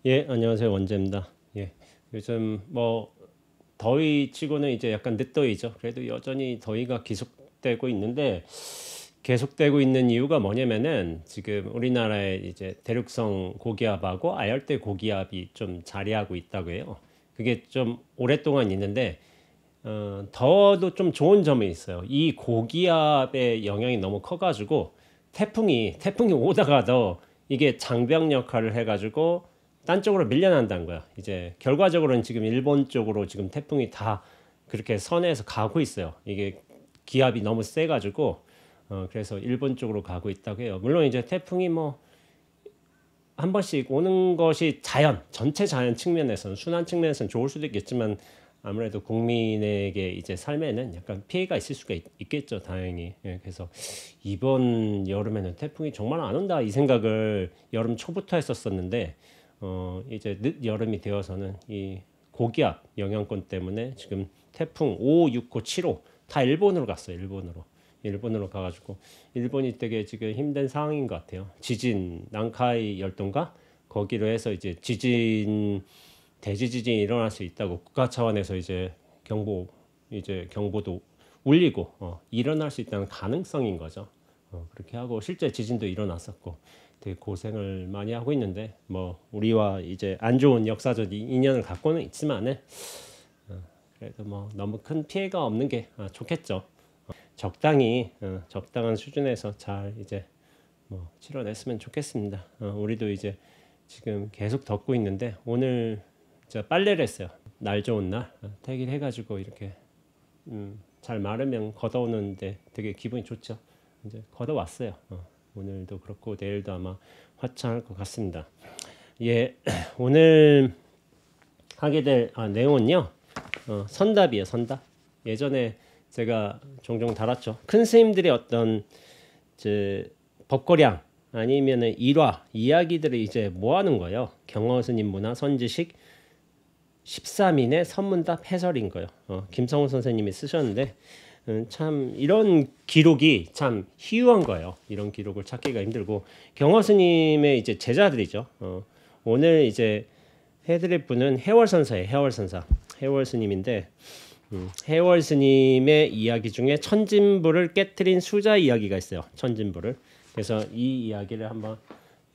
예, 안녕하세요. 원재입니다. 예, 요즘 뭐 더위 치고는 이제 약간 늦더위죠. 그래도 여전히 더위가 계속되고 있는데 계속되고 있는 이유가 뭐냐면은 지금 우리나라에 이제 대륙성 고기압하고 아열대 고기압이 좀 자리하고 있다고 해요. 그게 좀 오랫동안 있는데 더워도 좀 좋은 점이 있어요. 이 고기압의 영향이 너무 커가지고 태풍이 오다가도 이게 장벽 역할을 해가지고 딴 쪽으로 밀려난다는 거야. 이제 결과적으로는 지금 일본 쪽으로 지금 태풍이 다 그렇게 선해서 가고 있어요. 이게 기압이 너무 세가지고 그래서 일본 쪽으로 가고 있다고 해요. 물론 이제 태풍이 뭐 한 번씩 오는 것이 전체 자연 측면에서는 순환 측면에서는 좋을 수도 있겠지만 아무래도 국민에게 이제 삶에는 약간 피해가 있을 수가 겠죠 다행히. 예, 그래서 이번 여름에는 태풍이 정말 안 온다 이 생각을 여름 초부터 했었었는데 이제 늦 여름이 되어서는 이 고기압 영향권 때문에 지금 태풍 5, 6호, 7호 다 일본으로 갔어요. 일본으로 가가지고 일본이 되게 지금 힘든 상황인 것 같아요. 지진, 난카이 열도인가 거기로 해서 이제 대지진이 일어날 수 있다고 국가 차원에서 경보도 울리고 일어날 수 있다는 가능성인 거죠. 그렇게 하고 실제 지진도 일어났었고 되게 고생을 많이 하고 있는데 뭐 우리와 이제 안 좋은 역사적 인연을 갖고는 있지만은 그래도 뭐 너무 큰 피해가 없는 게 좋겠죠. 적당히 적당한 수준에서 잘 이제 뭐 치러냈으면 좋겠습니다. 우리도 이제 지금 계속 덥고 있는데 오늘 저 빨래를 했어요. 날 좋은 날 퇴근해가지고 이렇게 잘 마르면 걷어오는데 되게 기분이 좋죠. 이제 걷어왔어요. 오늘도 그렇고 내일도 아마 화창할 것 같습니다. 예, 오늘 하게 될 내용은요. 선답이에요. 선답. 예전에 제가 종종 달았죠. 큰 스님들의 어떤 법고량 아니면은 일화 이야기들을 이제 모아놓은 거예요. 경허 스님 문화 선지식 13인의 선문답 해설인 거예요. 김성훈 선생님이 쓰셨는데 참 이런 기록이 참 희유한 거예요. 이런 기록을 찾기가 힘들고 경허 스님의 이제 제자들이죠. 오늘 이제 해드릴 분은 해월선사예요. 해월 스님인데 해월 스님의 이야기 중에 천진부를 깨트린 수자 이야기가 있어요. 천진부를. 그래서 이 이야기를 한번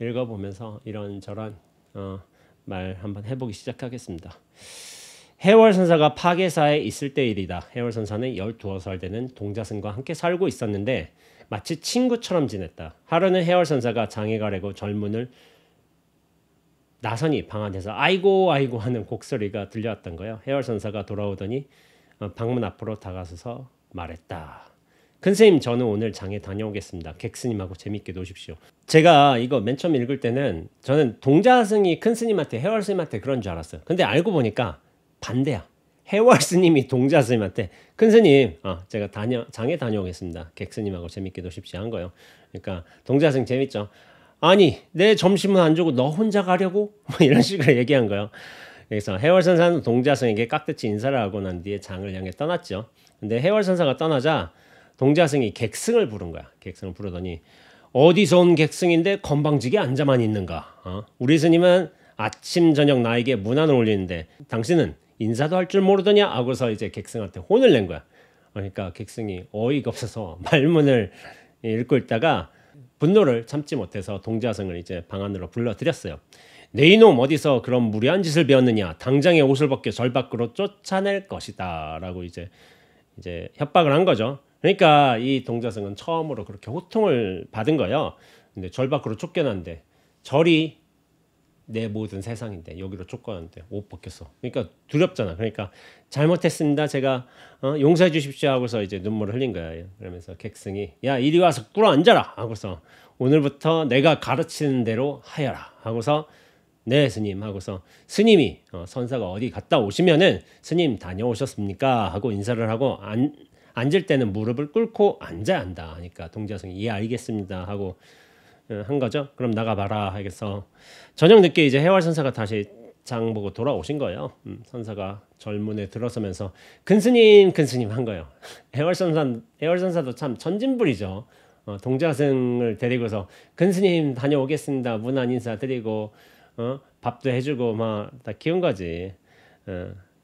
읽어보면서 이런저런 말 한번 해보기 시작하겠습니다. 해월 선사가 파괴사에 있을 때 일이다. 해월 선사는 12살 되는 동자승과 함께 살고 있었는데 마치 친구처럼 지냈다. 하루는 해월 선사가 장에 가려고 절문을 나선이 방 안에서 아이고 아이고 하는 곡소리가 들려왔던 거예요. 해월 선사가 돌아오더니 방문 앞으로 다가서서 말했다. 큰스님 저는 오늘 장에 다녀오겠습니다. 객스님하고 재밌게 노십시오. 제가 이거 맨 처음 읽을 때는 저는 동자승이 큰스님한테 해월스님한테 그런 줄 알았어요. 근데 알고 보니까 반대야. 해월스님이 동자스님한테 큰스님 제가 장에 다녀오겠습니다. 객스님하고 재밌게 노십시오 한 거예요. 그러니까 동자승 재밌죠. 아니 내 점심은 안 주고 너 혼자 가려고? 뭐 이런 식으로 얘기한 거예요. 그래서 해월선사는 동자승에게 깍듯이 인사를 하고 난 뒤에 장을 향해 떠났죠. 근데 해월선사가 떠나자 동자승이 객승을 부른 거야. 객승을 부르더니 어디서 온 객승인데 건방지게 앉아만 있는가? 우리 스님은 아침 저녁 나에게 문안을 올리는데 당신은 인사도 할 줄 모르더냐? 하고서 이제 객승한테 혼을 낸 거야. 그러니까 객승이 어이가 없어서 말문을 읽고 있다가 분노를 참지 못해서 동자승을 이제 방 안으로 불러들였어요. 내 이놈 어디서 그런 무례한 짓을 배웠느냐? 당장에 옷을 벗겨 절 밖으로 쫓아낼 것이다라고 이제 협박을 한 거죠. 그러니까 이 동자승은 처음으로 그렇게 호통을 받은 거예요. 근데 절 밖으로 쫓겨난데 절이 내 모든 세상인데 여기로 쫓겨났는데 옷 벗겼어. 그러니까 두렵잖아. 그러니까 잘못했습니다. 제가 용서해 주십시오 하고서 이제 눈물을 흘린 거야. 그러면서 객승이 야 이리 와서 꿇어 앉아라 하고서 오늘부터 내가 가르치는 대로 하여라 하고서 네 스님 하고서 스님이 선사가 어디 갔다 오시면은 스님 다녀오셨습니까 하고 인사를 하고 앉을 때는 무릎을 꿇고 앉아야 한다 하니까 동자승이 예 알겠습니다 하고 한 거죠. 그럼 나가봐라 하겠어. 저녁 늦게 이제 해월 선사가 다시 장 보고 돌아오신 거예요. 선사가 절문에 들어서면서 근스님 한 거예요. 해월 선사도 참 천진불이죠. 동자승을 데리고서 근스님 다녀오겠습니다. 문안 인사 드리고 밥도 해주고 막 다 키운 거지.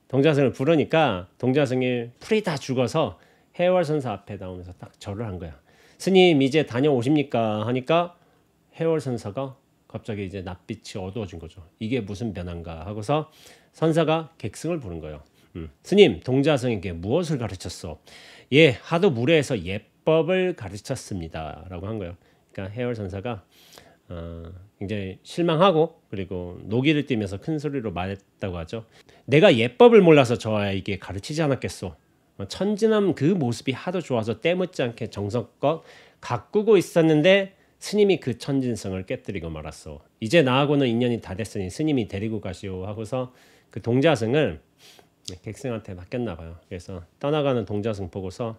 동자승을 부르니까 동자승이 풀이 다 죽어서 해월선사 앞에 나오면서 딱 절을 한 거야. 스님 이제 다녀오십니까 하니까 해월선사가 갑자기 이제 낯빛이 어두워진 거죠. 이게 무슨 변화인가 하고서 선사가 객승을 부른 거예요. 스님 동자승에게 무엇을 가르쳤어? 예, 하도 무례해서 예법을 가르쳤습니다 라고 한 거예요. 그러니까 해월선사가 굉장히 실망하고 그리고 노기를 띠면서 큰 소리로 말했다고 하죠. 내가 예법을 몰라서 저 아이에게 가르치지 않았겠소. 천진함 그 모습이 하도 좋아서 때묻지 않게 정성껏 가꾸고 있었는데 스님이 그 천진성을 깨뜨리고 말았소. 이제 나하고는 인연이 다 됐으니 스님이 데리고 가시오 하고서 그 동자승을 객승한테 맡겼나 봐요. 그래서 떠나가는 동자승 보고서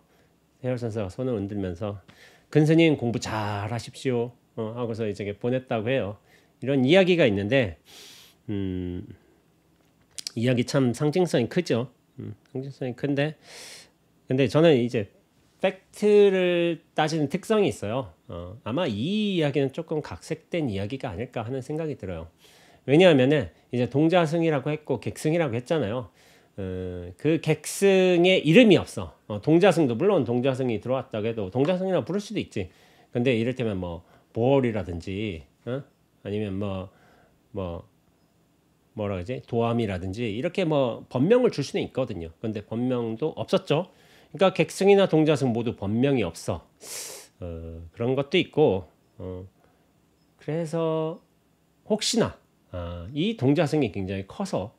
해월선사가 손을 흔들면서 근스님 공부 잘 하십시오 하고서 이제 보냈다고 해요. 이런 이야기가 있는데 이야기 참 상징성이 크죠. 상징성이 큰데 근데 저는 이제 팩트를 따지는 특성이 있어요. 아마 이 이야기는 조금 각색된 이야기가 아닐까 하는 생각이 들어요. 왜냐하면은 이제 동자승이라고 했고 객승이라고 했잖아요. 그 객승의 이름이 없어. 동자승도 물론 동자승이 들어왔다고 해도 동자승이라고 부를 수도 있지. 근데 이를테면 뭐 보월이라든지 아니면 뭐라 그러지? 도암이라든지 이렇게 뭐 법명을 줄 수는 있거든요. 근데 법명도 없었죠. 그러니까 객승이나 동자승 모두 법명이 없어. 그런 것도 있고 그래서 혹시나 이 동자승이 굉장히 커서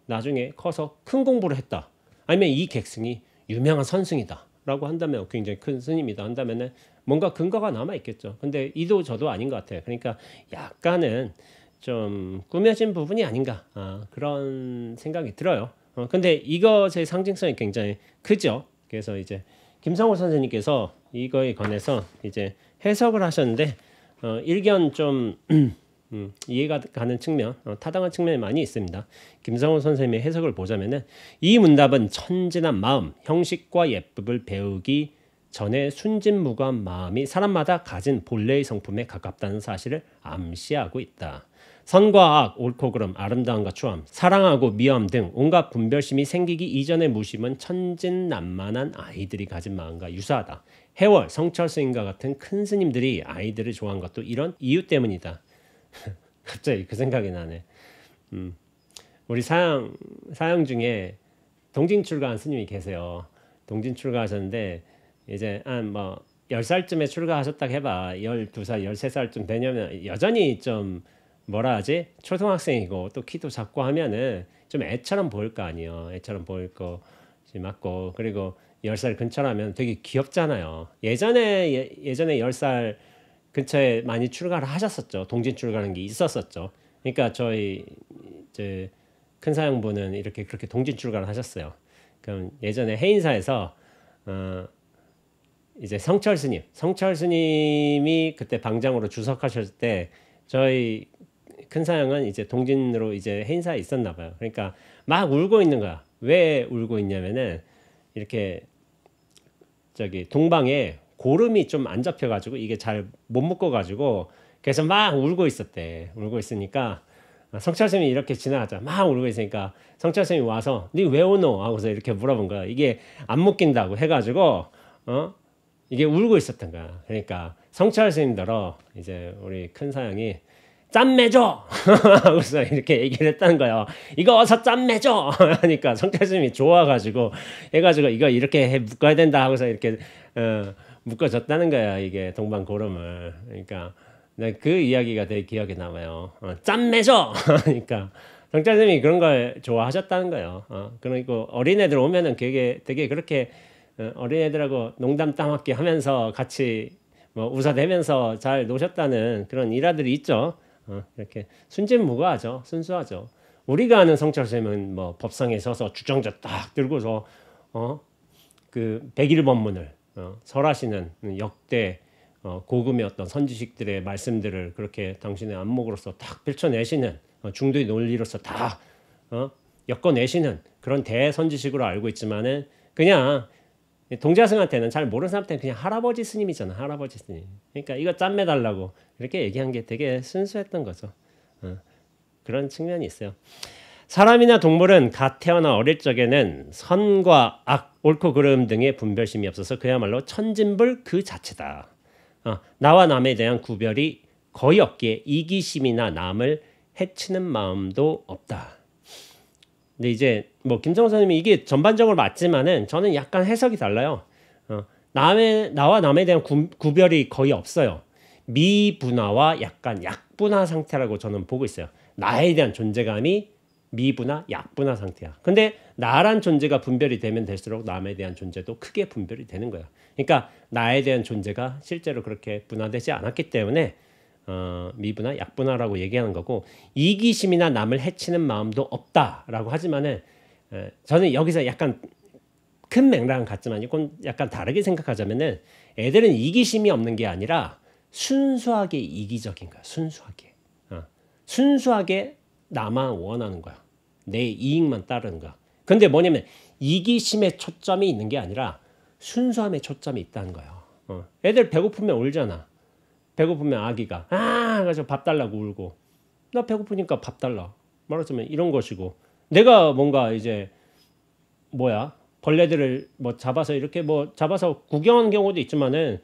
나중에 커서 큰 공부를 했다. 아니면 이 객승이 유명한 선승이다 라고 한다면 굉장히 큰 스님이다 한다면 뭔가 근거가 남아 있겠죠. 근데 이도 저도 아닌 것 같아요. 그러니까 약간은 좀 꾸며진 부분이 아닌가 그런 생각이 들어요. 근데 이것의 상징성이 굉장히 크죠. 그래서 이제 김성호 선생님께서 이거에 관해서 이제 해석을 하셨는데 일견 좀 이해가 가는 측면, 타당한 측면이 많이 있습니다. 김성호 선생님의 해석을 보자면은 이 문답은 천진한 마음, 형식과 예법을 배우기 전에 순진무구한 마음이 사람마다 가진 본래의 성품에 가깝다는 사실을 암시하고 있다. 선과 악, 옳고 그름, 아름다움과 추함, 사랑하고 미움 등 온갖 분별심이 생기기 이전의 무심은 천진난만한 아이들이 가진 마음과 유사하다. 해월, 성철 스님과 같은 큰 스님들이 아이들을 좋아한 것도 이런 이유 때문이다. 갑자기 그 생각이 나네. 우리 사양 중에 동진 출가한 스님이 계세요. 동진 출가하셨는데 이제 한 뭐 10살쯤에 출가하셨다 해봐. 12살, 13살쯤 되냐면 여전히 좀 뭐라 하지? 초등학생이고 또 키도 작고 하면은 좀 애처럼 보일 거 아니에요. 애처럼 보일 거 맞고 그리고 10살 근처라면 되게 귀엽잖아요. 예전에 10살 근처에 많이 출가를 하셨었죠. 동진 출가라는 게 있었었죠. 그러니까 저희 이제 큰 사형부는 이렇게 그렇게 동진 출가를 하셨어요. 그럼 예전에 해인사에서 이제 성철 스님이 그때 방장으로 주석하셨을 때 저희 큰 사형은 이제 동진으로 이제 해인사에 있었나 봐요. 그러니까 막 울고 있는 거야. 왜 울고 있냐면은 이렇게 저기 동방에 고름이 좀 안 잡혀가지고 이게 잘 못 묶어가지고 그래서 막 울고 있었대. 울고 있으니까 성철스님이 이렇게 지나가자 막 울고 있으니까 성철스님이 와서 니 왜 우노? 하고서 이렇게 물어본 거야. 이게 안 묶인다고 해가지고 이게 울고 있었던 거야. 그러니까 성철스님더러 이제 우리 큰 사형이 짬 매줘! 하고서 이렇게 얘기를 했다는 거예요. 이거 어서 짬 매줘! 하니까 성철스님이 좋아가지고 해가지고 이거 이렇게 묶어야 된다 하고서 이렇게 묶어줬다는 거야. 이게 동방고름을. 그러니까 그 이야기가 되게 기억에 남아요. 짬 매줘! 하니까 성철스님이 그런 걸 좋아하셨다는 거예요. 그리고 어린애들 오면은 되게 그렇게 어린애들하고 농담 따먹기 하면서 같이 뭐 웃어대면서 잘 노셨다는 그런 일화들이 있죠. 이렇게 순진무구하죠. 순수하죠. 우리가 아는 성철스님은 뭐 법상에 서서 주정자 딱 들고서 그 101법문을 설하시는 역대 고금의 어떤 선지식들의 말씀들을 그렇게 당신의 안목으로서 딱 펼쳐내시는 중도의 논리로서 다 엮어내시는 그런 대선지식으로 알고 있지만은 그냥 동자승한테는 잘 모르는 사람한테는 그냥 할아버지 스님이잖아. 할아버지 스님. 그러니까 이거 짬매달라고 이렇게 얘기한 게 되게 순수했던 거죠. 그런 측면이 있어요. 사람이나 동물은 갓 태어나 어릴 적에는 선과 악, 옳고 그름 등의 분별심이 없어서 그야말로 천진불 그 자체다. 나와 남에 대한 구별이 거의 없기에 이기심이나 남을 해치는 마음도 없다. 근데 이제 뭐 김성호 선생님이 이게 전반적으로 맞지만은 저는 약간 해석이 달라요. 나와 남에 대한 구별이 거의 없어요. 미분화와 약간 약분화 상태라고 저는 보고 있어요. 나에 대한 존재감이 미분화, 약분화 상태야. 근데 나란 존재가 분별이 되면 될수록 남에 대한 존재도 크게 분별이 되는 거야. 그러니까 나에 대한 존재가 실제로 그렇게 분화되지 않았기 때문에 미분화, 약분화라고 얘기하는 거고, 이기심이나 남을 해치는 마음도 없다라고 하지만은 저는 여기서 약간 큰 맥락은 같지만 이건 약간 다르게 생각하자면은 애들은 이기심이 없는 게 아니라 순수하게 이기적인 거야. 순수하게 나만 원하는 거야. 내 이익만 따르는 거야. 근데 뭐냐면 이기심에 초점이 있는 게 아니라 순수함에 초점이 있다는 거예요. 애들 배고프면 울잖아. 배고프면 아기가 그래서 밥 달라고 울고, 나 배고프니까 밥 달라 말하자면 이런 것이고, 내가 뭔가 이제 벌레들을 뭐 잡아서 이렇게 뭐 잡아서 구경하는 경우도 있지만은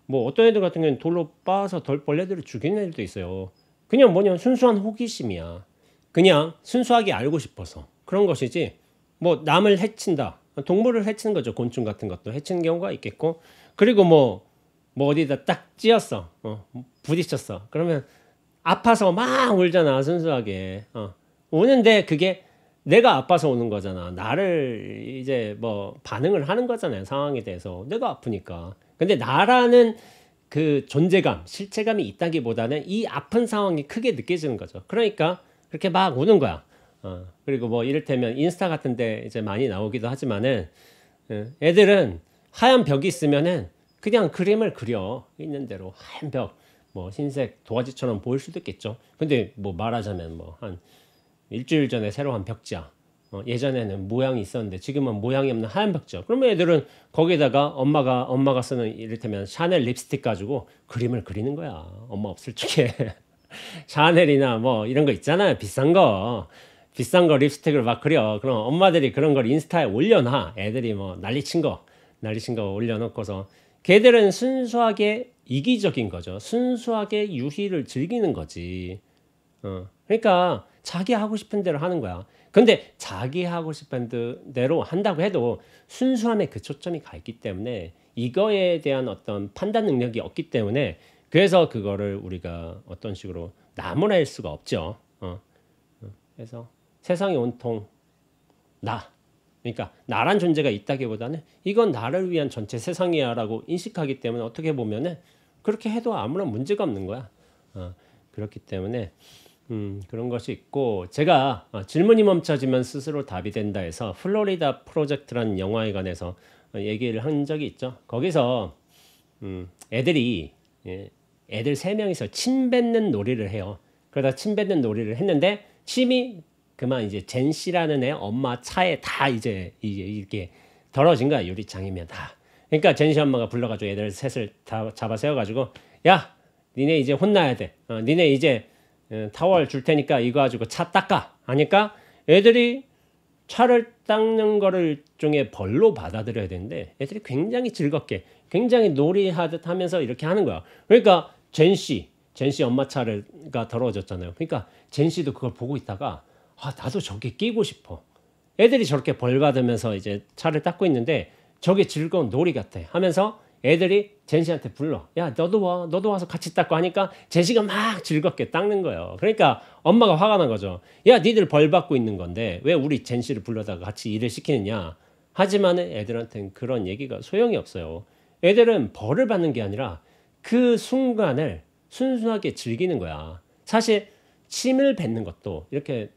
뭐 어떤 애들 같은 경우는 돌로 빻아서 벌레들을 죽이는 애들도 있어요. 그냥 뭐냐면 순수한 호기심이야. 그냥 순수하게 알고 싶어서 그런 것이지, 뭐 남을 해친다, 동물을 해치는 거죠. 곤충 같은 것도 해치는 경우가 있겠고, 그리고 뭐 어디다 딱 찧었어, 부딪혔어, 그러면 아파서 막 울잖아. 순수하게 우는데 그게 내가 아파서 우는 거잖아. 나를 이제 뭐 반응을 하는 거잖아요. 상황에 대해서 내가 아프니까. 근데 나라는 그 존재감, 실체감이 있다기보다는 이 아픈 상황이 크게 느껴지는 거죠. 그러니까 그렇게 막 우는 거야. 그리고 뭐 이를테면 인스타 같은 데 이제 많이 나오기도 하지만은 애들은 하얀 벽이 있으면은 그냥 그림을 그려. 있는 대로 하얀 벽, 뭐 흰색 도화지처럼 보일 수도 있겠죠. 근데 뭐 말하자면 뭐 한 일주일 전에 새로 한 벽지야. 예전에는 모양이 있었는데 지금은 모양이 없는 하얀 벽지야. 그러면 애들은 거기다가 엄마가 쓰는 이를테면 샤넬 립스틱 가지고 그림을 그리는 거야. 엄마 없을 적에. 샤넬이나 뭐 이런 거 있잖아요. 비싼 거 립스틱을 막 그려. 그럼 엄마들이 그런 걸 인스타에 올려놔. 애들이 뭐 난리친 거 올려놓고서, 걔들은 순수하게 이기적인 거죠. 순수하게 유희를 즐기는 거지. 그러니까 자기 하고 싶은 대로 하는 거야. 근데 자기 하고 싶은 대로 한다고 해도 순수함에 그 초점이 가 있기 때문에 이거에 대한 어떤 판단 능력이 없기 때문에, 그래서 그거를 우리가 어떤 식으로 나무랄 수가 없죠. 그래서 세상이 온통 그러니까 나란 존재가 있다기보다는 이건 나를 위한 전체 세상이야라고 인식하기 때문에 어떻게 보면은 그렇게 해도 아무런 문제가 없는 거야. 그렇기 때문에 그런 것이 있고, 제가 질문이 멈춰지면 스스로 답이 된다 해서 플로리다 프로젝트라는 영화에 관해서 얘기를 한 적이 있죠. 거기서 애들 3명이서 침 뱉는 놀이를 해요. 그러다 침 뱉는 놀이를 했는데 침이 그만 이제 젠 씨라는 애 엄마 차에 다 이제 이렇게 더러워진 거야. 유리창이면 다. 그러니까 젠 씨 엄마가 불러가지고 애들 셋을 다 잡아 세워가지고, 야, 니네 이제 혼나야 돼. 니네 이제 타월 줄 테니까 이거 가지고 차 닦아 하니까 애들이 차를 닦는 거를 일종의 벌로 받아들여야 되는데 애들이 굉장히 즐겁게, 굉장히 놀이하듯 하면서 이렇게 하는 거야. 그러니까 젠씨 엄마 차가 더러워졌잖아요. 그러니까 젠씨도 그걸 보고 있다가 나도 저게 끼고 싶어. 애들이 저렇게 벌 받으면서 이제 차를 닦고 있는데 저게 즐거운 놀이 같아 하면서 애들이 젠씨한테 불러. 야, 너도 와서 같이 닦고 하니까 젠씨가 막 즐겁게 닦는 거예요. 그러니까 엄마가 화가 난 거죠. 야, 니들 벌 받고 있는 건데 왜 우리 젠씨를 불러다가 같이 일을 시키느냐. 하지만 애들한테는 그런 얘기가 소용이 없어요. 애들은 벌을 받는 게 아니라 그 순간을 순수하게 즐기는 거야. 사실 침을 뱉는 것도, 이렇게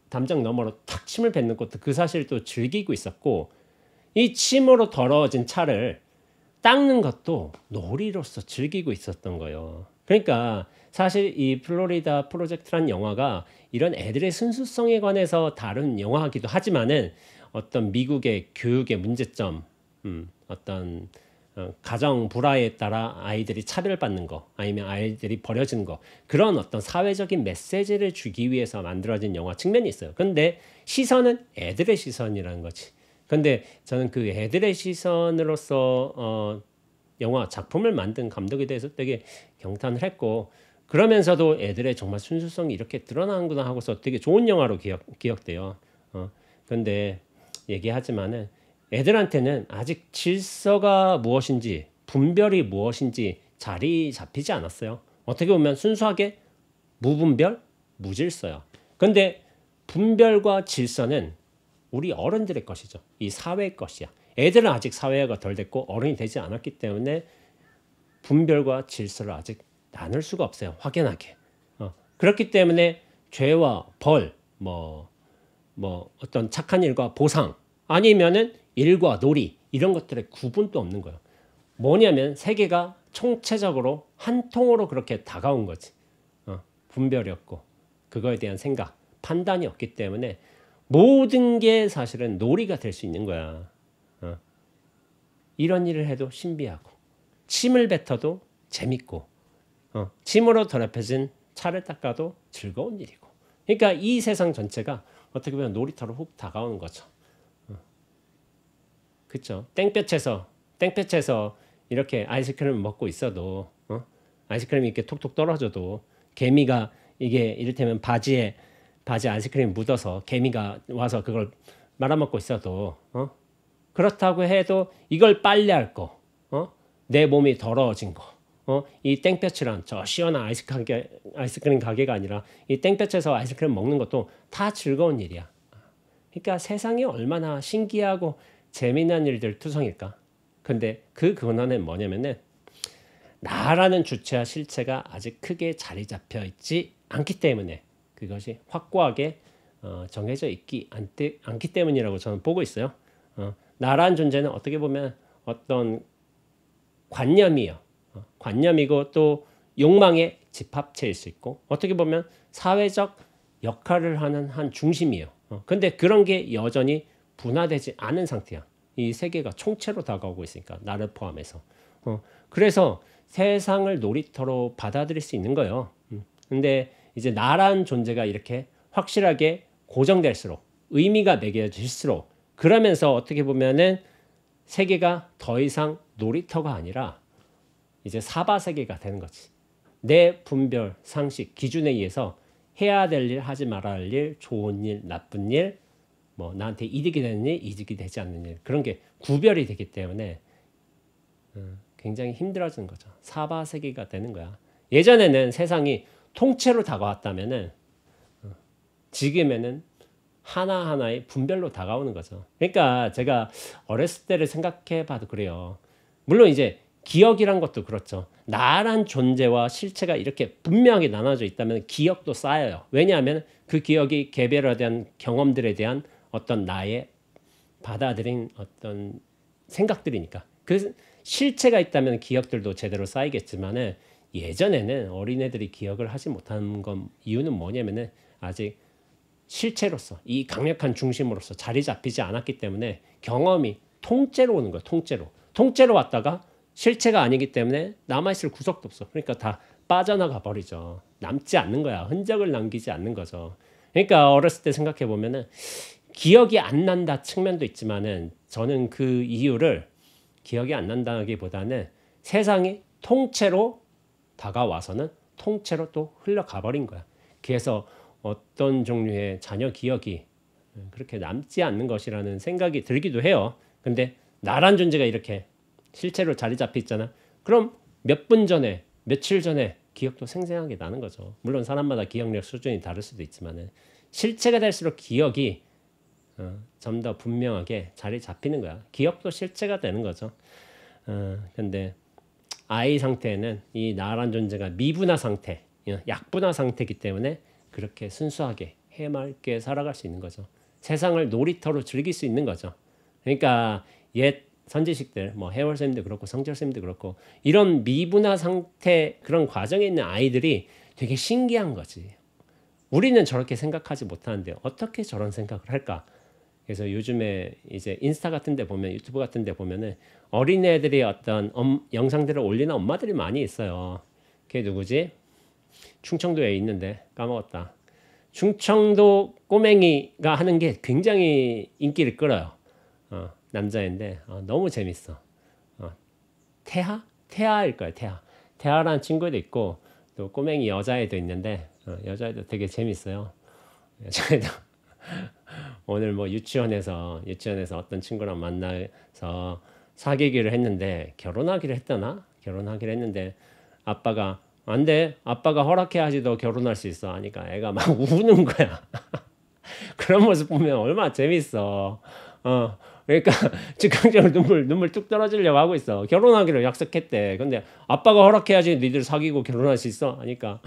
담장 너머로 탁 침을 뱉는 것도 그 사실도 즐기고 있었고, 이 침으로 더러워진 차를 닦는 것도 놀이로서 즐기고 있었던 거예요. 그러니까 사실 이 플로리다 프로젝트란 영화가 이런 애들의 순수성에 관해서 다룬 영화이기도 하지만은 어떤 미국의 교육의 문제점, 어떤 가정 불화에 따라 아이들이 차별받는 거 아니면 아이들이 버려지는 거 그런 어떤 사회적인 메시지를 주기 위해서 만들어진 영화 측면이 있어요. 근데 시선은 애들의 시선이라는 거지. 근데 저는 그 애들의 시선으로서 영화 작품을 만든 감독에 대해서 되게 경탄을 했고 그러면서도 애들의 정말 순수성이 이렇게 드러나는구나 하고서 되게 좋은 영화로 기억돼요. 근데 얘기하지만은 애들한테는 아직 질서가 무엇인지 분별이 무엇인지 자리 잡히지 않았어요. 어떻게 보면 순수하게 무분별, 무질서요. 근데 분별과 질서는 우리 어른들의 것이죠. 이 사회의 것이야. 애들은 아직 사회화가 덜 됐고 어른이 되지 않았기 때문에 분별과 질서를 아직 나눌 수가 없어요. 확연하게. 그렇기 때문에 죄와 벌, 뭐 어떤 착한 일과 보상 아니면은 일과 놀이 이런 것들의 구분도 없는 거예요. 뭐냐면 세계가 총체적으로 한 통으로 그렇게 다가온 거지. 분별이 없고 그거에 대한 생각, 판단이 없기 때문에 모든 게 사실은 놀이가 될 수 있는 거야. 이런 일을 해도 신비하고 침을 뱉어도 재밌고 침으로 더럽혀진 차를 닦아도 즐거운 일이고 그러니까 이 세상 전체가 어떻게 보면 놀이터로 훅 다가오는 거죠. 그렇죠. 땡볕에서 이렇게 아이스크림을 먹고 있어도 아이스크림이 이렇게 톡톡 떨어져도 개미가 이게 이를테면 바지 아이스크림이 묻어서 개미가 와서 그걸 말아먹고 있어도 그렇다고 해도 이걸 빨래할 거 내 몸이 더러워진 거 이 땡볕이란 저 시원한 아이스크림 가게가 아니라 이 땡볕에서 아이스크림 먹는 것도 다 즐거운 일이야. 그러니까 세상이 얼마나 신기하고 재미난 일들 투성일까. 근데 그 근원은 뭐냐면은 나라는 주체와 실체가 아직 크게 자리 잡혀 있지 않기 때문에 그것이 확고하게 정해져 있기 않기 때문이라고 저는 보고 있어요. 나라는 존재는 어떻게 보면 어떤 관념이요. 관념이고 또 욕망의 집합체일 수 있고 어떻게 보면 사회적 역할을 하는 한 중심이에요. 근데 그런 게 여전히 분화되지 않은 상태야. 이 세계가 총체로 다가오고 있으니까 나를 포함해서. 그래서 세상을 놀이터로 받아들일 수 있는 거예요. 근데 이제 나란 존재가 이렇게 확실하게 고정될수록 의미가 매겨질수록 그러면서 어떻게 보면은 세계가 더 이상 놀이터가 아니라 이제 사바세계가 되는 거지. 내 분별, 상식, 기준에 의해서 해야 될 일, 하지 말아야 할 일, 좋은 일, 나쁜 일, 뭐 나한테 이득이 되는 일, 이득이 되지 않는 일 그런 게 구별이 되기 때문에 굉장히 힘들어지는 거죠. 사바세계가 되는 거야. 예전에는 세상이 통째로 다가왔다면은 지금에는 하나하나의 분별로 다가오는 거죠. 그러니까 제가 어렸을 때를 생각해 봐도 그래요. 물론 이제 기억이란 것도 그렇죠. 나란 존재와 실체가 이렇게 분명하게 나눠져 있다면 기억도 쌓여요. 왜냐하면 그 기억이 개별에 대한 경험들에 대한 어떤 나의 받아들인 어떤 생각들이니까. 그 실체가 있다면 기억들도 제대로 쌓이겠지만은 예전에는 어린애들이 기억을 하지 못하는 건 이유는 뭐냐면은 아직 실체로서 이 강력한 중심으로서 자리 잡히지 않았기 때문에 경험이 통째로 오는 거예요. 통째로 왔다가 실체가 아니기 때문에 남아있을 구석도 없어. 그러니까 다 빠져나가 버리죠. 남지 않는 거야. 흔적을 남기지 않는 거죠. 그러니까 어렸을 때 생각해 보면은 기억이 안 난다 측면도 있지만은 저는 그 이유를 기억이 안 난다기보다는 세상이 통째로 다가와서는 통째로 또 흘러가 버린 거야. 그래서 어떤 종류의 자녀 기억이 그렇게 남지 않는 것이라는 생각이 들기도 해요. 근데 나란 존재가 이렇게 실체로 자리 잡혀 있잖아. 그럼 몇 분 전에, 며칠 전에 기억도 생생하게 나는 거죠. 물론 사람마다 기억력 수준이 다를 수도 있지만은 실체가 될수록 기억이 좀 더 분명하게 자리 잡히는 거야. 기억도 실체가 되는 거죠. 근데 아이 상태에는 이 나란 존재가 미분화 상태, 약분화 상태이기 때문에 그렇게 순수하게 해맑게 살아갈 수 있는 거죠. 세상을 놀이터로 즐길 수 있는 거죠. 그러니까 옛 선지식들, 뭐 해월쌤도 그렇고 성철쌤도 그렇고 이런 미분화 상태 그런 과정에 있는 아이들이 되게 신기한 거지. 우리는 저렇게 생각하지 못하는데 어떻게 저런 생각을 할까? 그래서 요즘에 이제 인스타 같은 데 보면 유튜브 같은 데 보면은 어린애들이 어떤 영상들을 올리는 엄마들이 많이 있어요. 그게 누구지? 충청도에 있는데 까먹었다. 충청도 꼬맹이가 하는 게 굉장히 인기를 끌어요. 남자인데 너무 재밌어. 태하? 태하일 거예요. 태하. 태하라는 친구도 있고 또 꼬맹이 여자애도 있는데 여자애도 되게 재밌어요. 여자애도 오늘 뭐 유치원에서 어떤 친구랑 만나서 사귀기를 했는데 결혼하기로 했는데 아빠가 안 돼. 아빠가 허락해야지 너 결혼할 수 있어 하니까 애가 막 우는 거야. 그런 모습 보면 얼마나 재밌어. 그러니까 즉각적으로 눈물 뚝 떨어지려고 하고 있어. 결혼하기로 약속했대. 근데 아빠가 허락해야지 니들 사귀고 결혼할 수 있어 하니까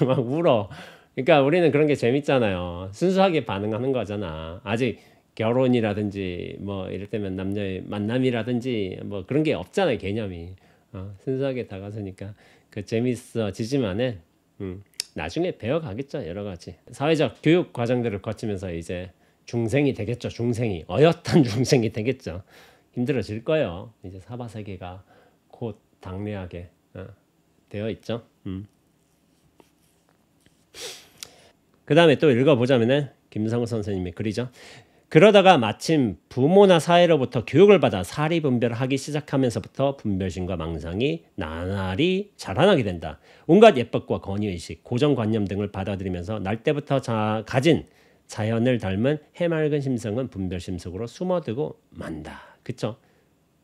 막 울어. 그러니까 우리는 그런 게 재밌잖아요. 순수하게 반응하는 거잖아. 아직 결혼이라든지 뭐 이를테면 남녀의 만남이라든지 뭐 그런 게 없잖아요. 개념이. 순수하게 다가서니까 그 재밌어지지만은 나중에 배워가겠죠. 여러 가지 사회적 교육 과정들을 거치면서 이제 중생이 되겠죠. 중생이 어엿한 중생이 되겠죠. 힘들어질 거예요. 이제 사바세계가 곧 당내하게 되어 있죠. 그 다음에 또 읽어보자면은 김상우 선생님의 글이죠. 그러다가 마침 부모나 사회로부터 교육을 받아 사리 분별을 하기 시작하면서부터 분별심과 망상이 나날이 자라나게 된다. 온갖 예법과 권위의식, 고정관념 등을 받아들이면서 날 때부터 가진 자연을 닮은 해맑은 심성은 분별심 속으로 숨어들고 만다. 그쵸?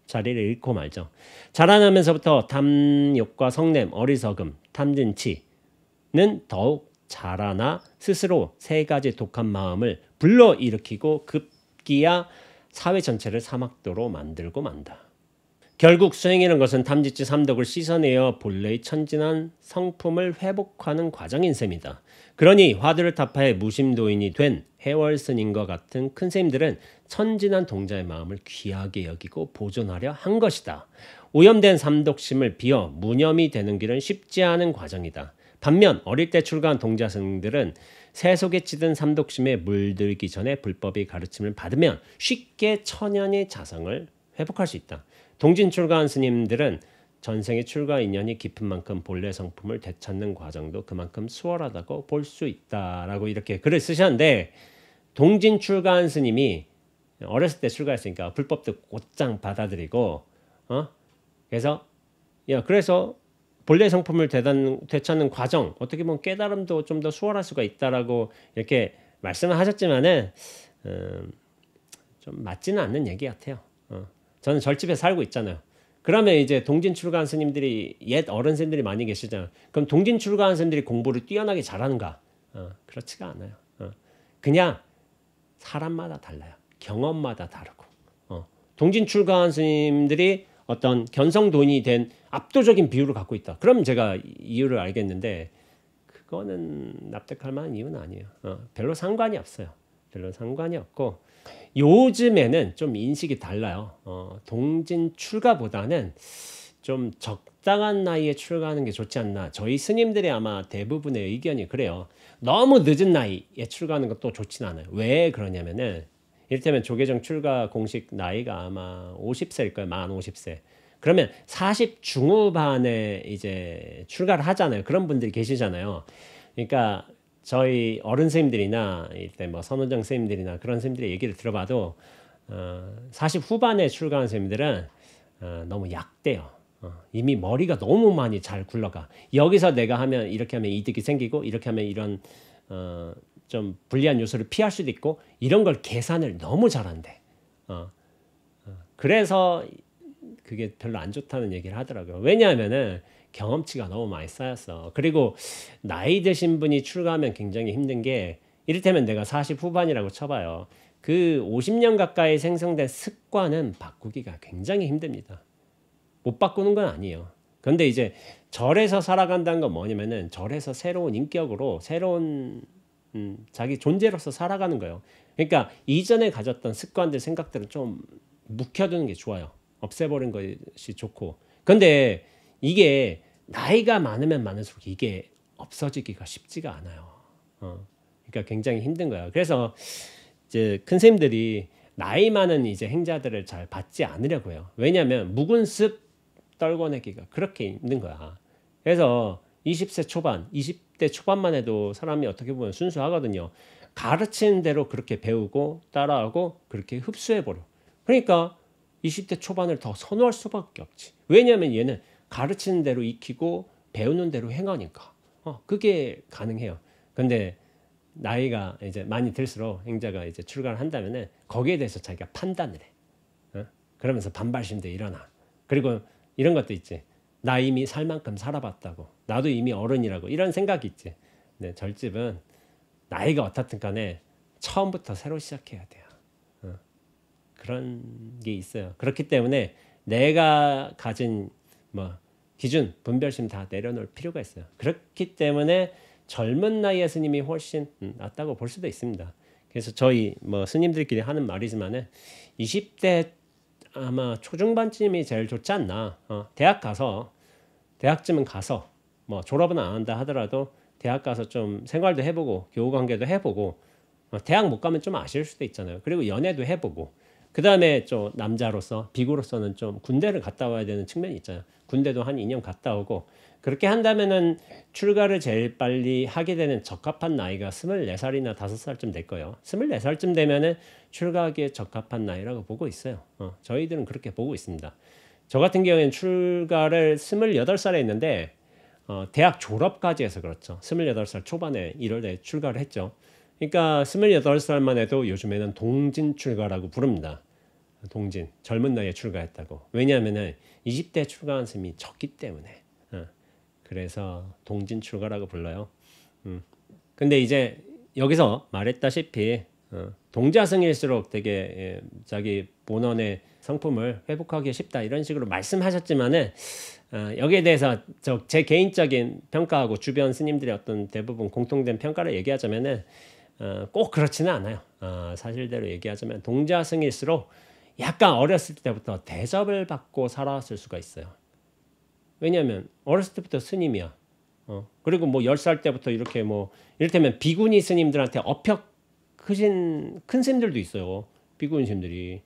자리를 잃고 말죠. 자라나면서부터 탐욕과 성냄, 어리석음, 탐진치는 더욱 자라나 스스로 세 가지 독한 마음을 불러일으키고 급기야 사회 전체를 사막도로 만들고 만다. 결국 수행이라는 것은 탐지치 삼독을 씻어내어 본래의 천진한 성품을 회복하는 과정인 셈이다. 그러니 화두를 타파해 무심도인이 된 해월스님과 같은 큰 스님들은 천진한 동자의 마음을 귀하게 여기고 보존하려 한 것이다. 오염된 삼독심을 비워 무념이 되는 길은 쉽지 않은 과정이다. 반면 어릴 때 출가한 동자승들은 세속에 찌든 삼독심에 물들기 전에 불법의 가르침을 받으면 쉽게 천연의 자성을 회복할 수 있다. 동진 출가한 스님들은 전생의 출가 인연이 깊은 만큼 본래 성품을 되찾는 과정도 그만큼 수월하다고 볼 수 있다라고 이렇게 글을 쓰셨는데, 동진 출가한 스님이 어렸을 때 출가했으니까 불법도 곧장 받아들이고 그래서 본래 성품을 되찾는 과정, 어떻게 보면 깨달음도 좀 더 수월할 수가 있다라고 이렇게 말씀을 하셨지만은 좀 맞지는 않는 얘기 같아요. 저는 절집에 살고 있잖아요. 그러면 이제 동진 출가한 스님들이 옛 어른생들이 많이 계시잖아요. 그럼 동진 출가한 스님들이 공부를 뛰어나게 잘하는가? 그렇지가 않아요. 그냥 사람마다 달라요. 경험마다 다르고. 동진 출가한 스님들이 어떤 견성돈이 된 압도적인 비율을 갖고 있다. 그럼 제가 이유를 알겠는데 그거는 납득할 만한 이유는 아니에요. 별로 상관이 없어요. 별로 상관이 없고 요즘에는 좀 인식이 달라요. 동진 출가보다는 좀 적당한 나이에 출가하는 게 좋지 않나. 저희 스님들이 아마 대부분의 의견이 그래요. 너무 늦은 나이에 출가하는 것도 좋진 않아요. 왜 그러냐면은 이를테면 조계종 출가 공식 나이가 아마 50세일 거예요. 만 50세. 그러면 40 중후반에 이제 출가를 하잖아요. 그런 분들이 계시잖아요. 그러니까 저희 어른 선생님들이나 이때 뭐 선원장 선생님들이나 그런 선생님들의 얘기를 들어봐도 40 후반에 출가한 선생님들은 너무 약돼요. 이미 머리가 너무 많이 잘 굴러가. 여기서 내가 하면 이렇게 하면 이득이 생기고 이렇게 하면 이런 좀 불리한 요소를 피할 수도 있고 이런 걸 계산을 너무 잘한대. 그래서 그게 별로 안 좋다는 얘기를 하더라고요. 왜냐하면은 경험치가 너무 많이 쌓였어. 그리고 나이 드신 분이 출가하면 굉장히 힘든 게, 이를테면 내가 40 후반이라고 쳐봐요. 그 50년 가까이 생성된 습관은 바꾸기가 굉장히 힘듭니다. 못 바꾸는 건 아니에요. 그런데 이제 절에서 살아간다는 건 뭐냐면은 절에서 새로운 인격으로 새로운 자기 존재로서 살아가는 거예요. 그러니까 이전에 가졌던 습관들, 생각들은 좀 묵혀두는 게 좋아요. 없애버린 것이 좋고. 근데 이게 나이가 많으면 많을수록 이게 없어지기가 쉽지가 않아요. 그러니까 굉장히 힘든 거예요. 그래서 이제 큰 스님들이 나이 많은 이제 행자들을 잘 받지 않으려고 해요. 왜냐하면 묵은 습 떨궈내기가 그렇게 힘든 거야. 그래서 20세 초반, 20대 초반만 해도 사람이 어떻게 보면 순수하거든요. 가르치는 대로 그렇게 배우고 따라하고 그렇게 흡수해버려. 그러니까 20대 초반을 더 선호할 수밖에 없지. 왜냐하면 얘는 가르치는 대로 익히고 배우는 대로 행하니까. 그게 가능해요. 근데 나이가 이제 많이 들수록 행자가 이제 출가를 한다면은 거기에 대해서 자기가 판단을 해. 그러면서 반발심도 일어나. 그리고 이런 것도 있지. 나 이미 살 만큼 살아봤다고. 나도 이미 어른이라고. 이런 생각이 있지. 네, 절집은 나이가 어떻든 간에 처음부터 새로 시작해야 돼요. 그런 게 있어요. 그렇기 때문에 내가 가진 뭐 기준, 분별심 다 내려놓을 필요가 있어요. 그렇기 때문에 젊은 나이의 스님이 훨씬 낫다고 볼 수도 있습니다. 그래서 저희 뭐 스님들끼리 하는 말이지만은 20대 아마 초중반쯤이 제일 좋지 않나. 대학쯤은 가서 뭐 졸업은 안 한다 하더라도 대학 가서 좀 생활도 해보고 교우 관계도 해보고 대학 못 가면 좀 아쉬울 수도 있잖아요. 그리고 연애도 해보고 그 다음에 좀 남자로서 비구로서는 좀 군대를 갔다 와야 되는 측면이 있잖아요. 군대도 한 2년 갔다 오고 그렇게 한다면은 출가를 제일 빨리 하게 되는 적합한 나이가 24살이나 5살쯤 될 거예요. 24살쯤 되면은 출가하기에 적합한 나이라고 보고 있어요. 저희들은 그렇게 보고 있습니다. 저 같은 경우에는 출가를 28살에 했는데 대학 졸업까지 해서 그렇죠. 28살 초반에 1월에 출가를 했죠. 그러니까 28살만 해도 요즘에는 동진 출가라고 부릅니다. 동진, 젊은 나이에 출가했다고. 왜냐하면 20대에 출가한 스님이 적기 때문에. 그래서 동진 출가라고 불러요. 근데 이제 여기서 말했다시피 동자승일수록 되게 자기 본원의 성품을 회복하기 쉽다 이런 식으로 말씀하셨지만은 여기에 대해서 제 개인적인 평가하고 주변 스님들의 어떤 대부분 공통된 평가를 얘기하자면은 꼭 그렇지는 않아요. 사실대로 얘기하자면 동자승일수록 약간 어렸을 때부터 대접을 받고 살아왔을 수가 있어요. 왜냐하면 어렸을 때부터 스님이야. 그리고 뭐 10살 때부터 이렇게 뭐 이를테면 비구니 스님들한테 업혀 크신 큰 스님들도 있어요. 비구니 스님들이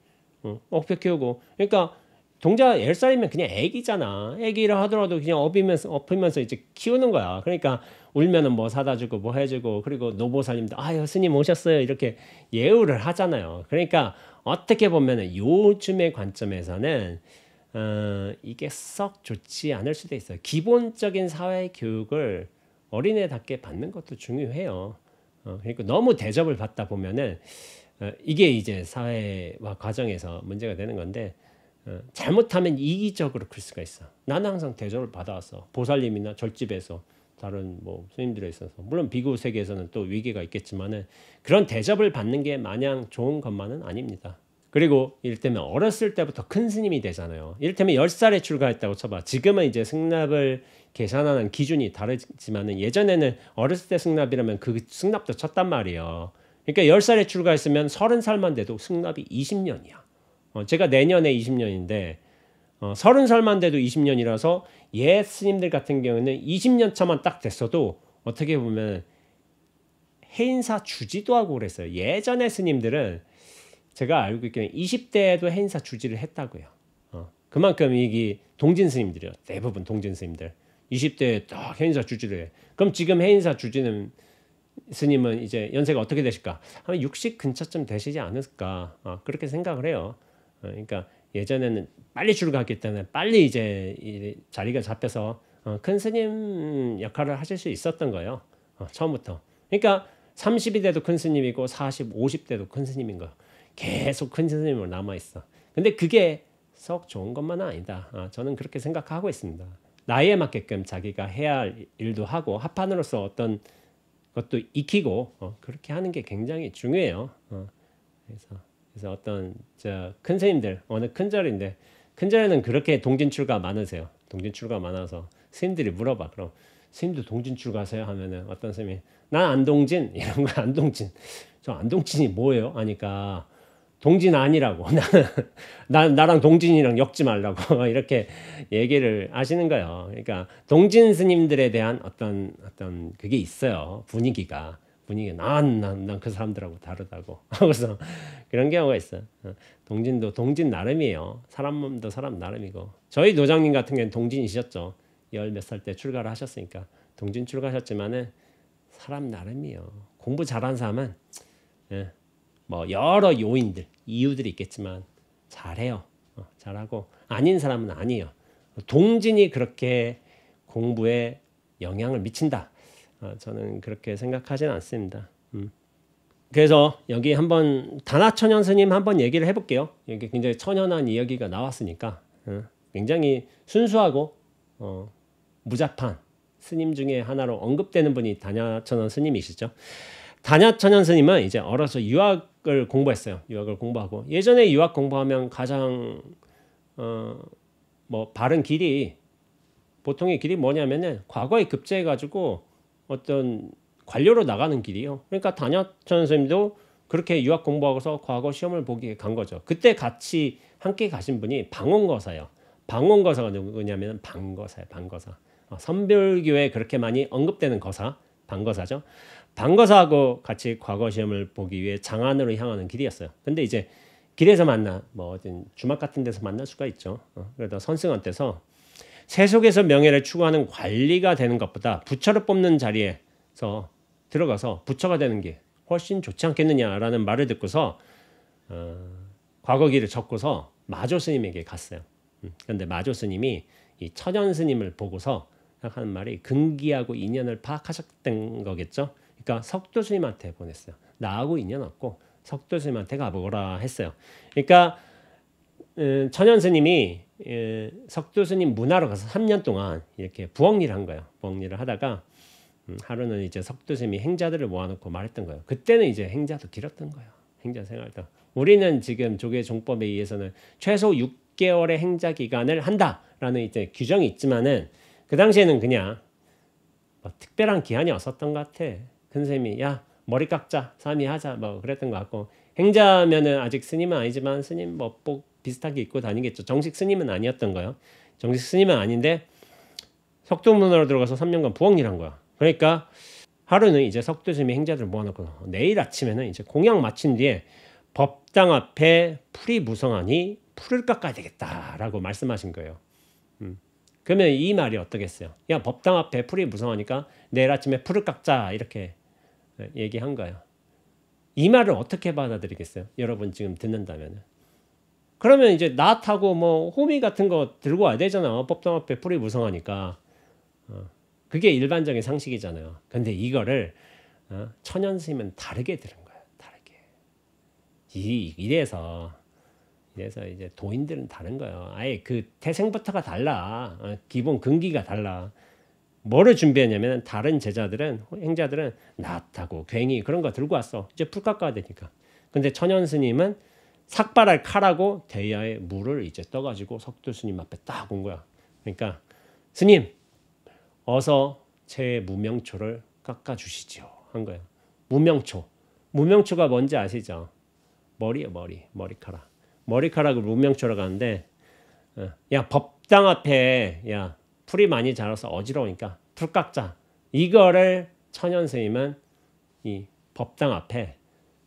업혀 키우고. 그러니까 동자 10살이면 그냥 애기잖아. 애기라 하더라도 그냥 업히면서 이제 키우는 거야. 그러니까 울면은 뭐 사다 주고 뭐 해주고 그리고 노보살님도 아유 스님 오셨어요 이렇게 예우를 하잖아요. 그러니까 어떻게 보면은 요즘의 관점에서는 이게 썩 좋지 않을 수도 있어요. 기본적인 사회 교육을 어린애답게 받는 것도 중요해요. 그러니까 너무 대접을 받다 보면은 이게 이제 사회와 과정에서 문제가 되는 건데 잘못하면 이기적으로 클 수가 있어. 나는 항상 대접을 받아왔어. 보살님이나 절집에서 다른 뭐 스님들에 있어서 물론 비구 세계에서는 또 위계가 있겠지만은 그런 대접을 받는 게 마냥 좋은 것만은 아닙니다. 그리고 이를테면 어렸을 때부터 큰 스님이 되잖아요. 이를테면 10살에 출가했다고 쳐봐. 지금은 이제 승납을 계산하는 기준이 다르지만은 예전에는 어렸을 때 승납이라면 그 승납도 쳤단 말이에요. 그러니까 10살에 출가했으면 30살만 돼도 승납이 20년이야. 제가 내년에 20년인데 30살만 돼도 20년이라서 옛 스님들 같은 경우는 20년 차만 딱 됐어도 어떻게 보면 해인사 주지도 하고 그랬어요. 예전의 스님들은 제가 알고 있기로는 20대에도 해인사 주지를 했다고요. 그만큼 이게 동진 스님들이요. 대부분 동진 스님들 20대에 딱 해인사 주지를 해. 그럼 지금 해인사 주지는 스님은 이제 연세가 어떻게 되실까? 한 60 근처쯤 되시지 않을까? 그렇게 생각을 해요. 그러니까 예전에는 빨리 출가했기 때문에 빨리 이제 자리가 잡혀서 큰 스님 역할을 하실 수 있었던 거예요. 처음부터. 그러니까 30이 돼도 큰 스님이고 40, 50대도 큰 스님인 거예요. 계속 큰 스님으로 남아있어. 근데 그게 썩 좋은 것만은 아니다. 저는 그렇게 생각하고 있습니다. 나이에 맞게끔 자기가 해야 할 일도 하고 합판으로서 어떤 것도 익히고 그렇게 하는 게 굉장히 중요해요. 그래서 어떤 큰 스님들 어느 큰 절인데 큰 절에는 그렇게 동진 출가 많으세요. 동진 출가 많아서 스님들이 물어봐. 그럼 스님도 동진 출가하세요? 하면은 어떤 스님이 난 안동진 이런 거 안동진. 저 안동진이 뭐예요? 하니까 동진 아니라고. 나랑 동진이랑 엮지 말라고 이렇게 얘기를 하시는 거예요. 그러니까 동진 스님들에 대한 어떤 그게 있어요. 분위기가 분위기가 난 그 사람들하고 다르다고. 그래서 그런 경우가 있어요. 동진도 동진 나름이에요. 사람도 사람 나름이고. 저희 노장님 같은 경우는 동진이셨죠. 10몇 살 때 출가를 하셨으니까 동진 출가하셨지만은 사람 나름이에요. 공부 잘하는 사람은 뭐 여러 요인들, 이유들이 있겠지만 잘해요. 잘하고 아닌 사람은 아니에요. 동진이 그렇게 공부에 영향을 미친다. 저는 그렇게 생각하지는 않습니다. 그래서 여기 한번 다나천연 스님 한번 얘기를 해볼게요. 여기 굉장히 천연한 이야기가 나왔으니까 굉장히 순수하고 무잡한 스님 중에 하나로 언급되는 분이 다냐천연 스님이시죠. 다냐천연 스님은 이제 어려서 유학을 공부했어요. 유학을 공부하고 예전에 유학 공부하면 가장 뭐 바른 길이 보통의 길이 뭐냐면은 과거에 급제해가지고 어떤 관료로 나가는 길이요. 그러니까 다냐천연 스님도 그렇게 유학 공부하고서 과거 시험을 보기에 간 거죠. 그때 같이 함께 가신 분이 방원거사예요. 방원거사가 누구냐면 방거사예요. 방거사. 선별교에 그렇게 많이 언급되는 거사, 방거사죠. 방거사하고 같이 과거 시험을 보기 위해 장안으로 향하는 길이었어요. 근데 이제 길에서 만나, 뭐 어떤 주막 같은 데서 만날 수가 있죠. 그래도 선승한테서 세속에서 명예를 추구하는 관리가 되는 것보다 부처를 뽑는 자리에서 들어가서 부처가 되는 게 훨씬 좋지 않겠느냐라는 말을 듣고서 과거 길을 접고서 마조 스님에게 갔어요. 그런데 마조 스님이 이 천연 스님을 보고서 하는 말이 근기하고 인연을 파악하셨던 거겠죠. 그러니까 석도 스님한테 보냈어요. 나하고 인연 없고 석도 스님한테 가보라 했어요. 그러니까 천연 스님이 석도 스님 문화로 가서 3년 동안 이렇게 부엌일을 한 거예요. 부엌일을 하다가 하루는 이제 석도 스님이 행자들을 모아놓고 말했던 거예요. 그때는 이제 행자도 길었던 거예요. 행자 생활도. 우리는 지금 조계 종법에 의해서는 최소 6개월의 행자 기간을 한다라는 이제 규정이 있지만은 그 당시에는 그냥 뭐 특별한 기한이 없었던 것 같아. 큰 스님이 야 머리 깎자 삼위하자 뭐 그랬던 것 같고 행자면은 아직 스님은 아니지만 스님 뭐 비슷하게 입고 다니겠죠. 정식 스님은 아니었던 거예요. 정식 스님은 아닌데 석도문화로 들어가서 3년간 부엌일 한 거야. 그러니까 하루는 이제 석도 스님이 행자들 모아놓고 내일 아침에는 이제 공양 마친 뒤에 법당 앞에 풀이 무성하니 풀을 깎아야 되겠다라고 말씀하신 거예요. 그러면 이 말이 어떠겠어요? 야 법당 앞에 풀이 무성하니까 내일 아침에 풀을 깎자 이렇게 얘기한 거예요. 이 말을 어떻게 받아들이겠어요? 여러분 지금 듣는다면 그러면 이제 낫하고 뭐 호미 같은 거 들고 와야 되잖아. 법당 앞에 풀이 무성하니까 그게 일반적인 상식이잖아요. 근데 이거를 천연 스님은 다르게 들은 거예요. 다르게 이래서 이제 도인들은 다른 거예요. 아예 그 태생부터가 달라. 기본 근기가 달라. 뭐를 준비했냐면 다른 제자들은 행자들은 낫하고 괭이 그런 거 들고 왔어. 이제 풀 깎아야 되니까. 근데 천연 스님은 삭발할 칼하고 대야에 물을 이제 떠가지고 석도 스님 앞에 딱 온 거야. 그러니까 스님 어서 제 무명초를 깎아 주시지요 한 거예요. 무명초가 뭔지 아시죠? 머리예요. 머리카락. 머리카락을 무명초라고 하는데 야 법당 앞에 야 풀이 많이 자라서 어지러우니까 풀 깎자. 이거를 천연 스님은 이 법당 앞에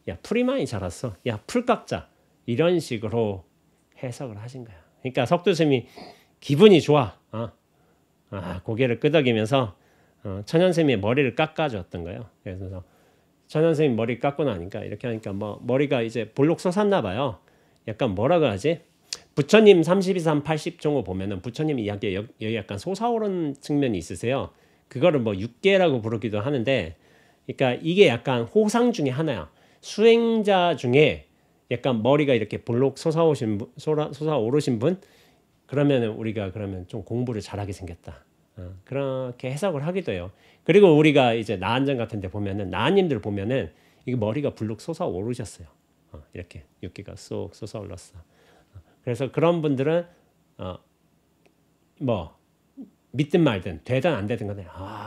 야 풀이 많이 자랐어. 야 풀 깎자. 이런 식으로 해석을 하신 거야. 그러니까 석도 스님이 기분이 좋아. 고개를 끄덕이면서 천연 스님의 머리를 깎아줬던 거예요. 그래서 천연 스님 머리 깎고 나니까 이렇게 하니까 뭐 머리가 이제 볼록 솟았나 봐요. 약간 뭐라고 하지? 부처님 32산 80종을 보면은 부처님 이야기에 여기 약간 솟아오르는 측면이 있으세요. 그거를 뭐 육계라고 부르기도 하는데, 그러니까 이게 약간 호상 중에 하나야. 수행자 중에 약간 머리가 이렇게 볼록 솟아오르신 분, 그러면은 우리가 그러면 좀 공부를 잘하게 생겼다. 그렇게 해석을 하기도 해요. 그리고 우리가 이제 나한전 같은데 보면은 나한님들 보면은 이게 머리가 불룩 솟아오르셨어요. 이렇게 육기가 쏙 솟아올랐어. 그래서 그런 분들은 뭐 믿든 말든 되든 안 되든 간에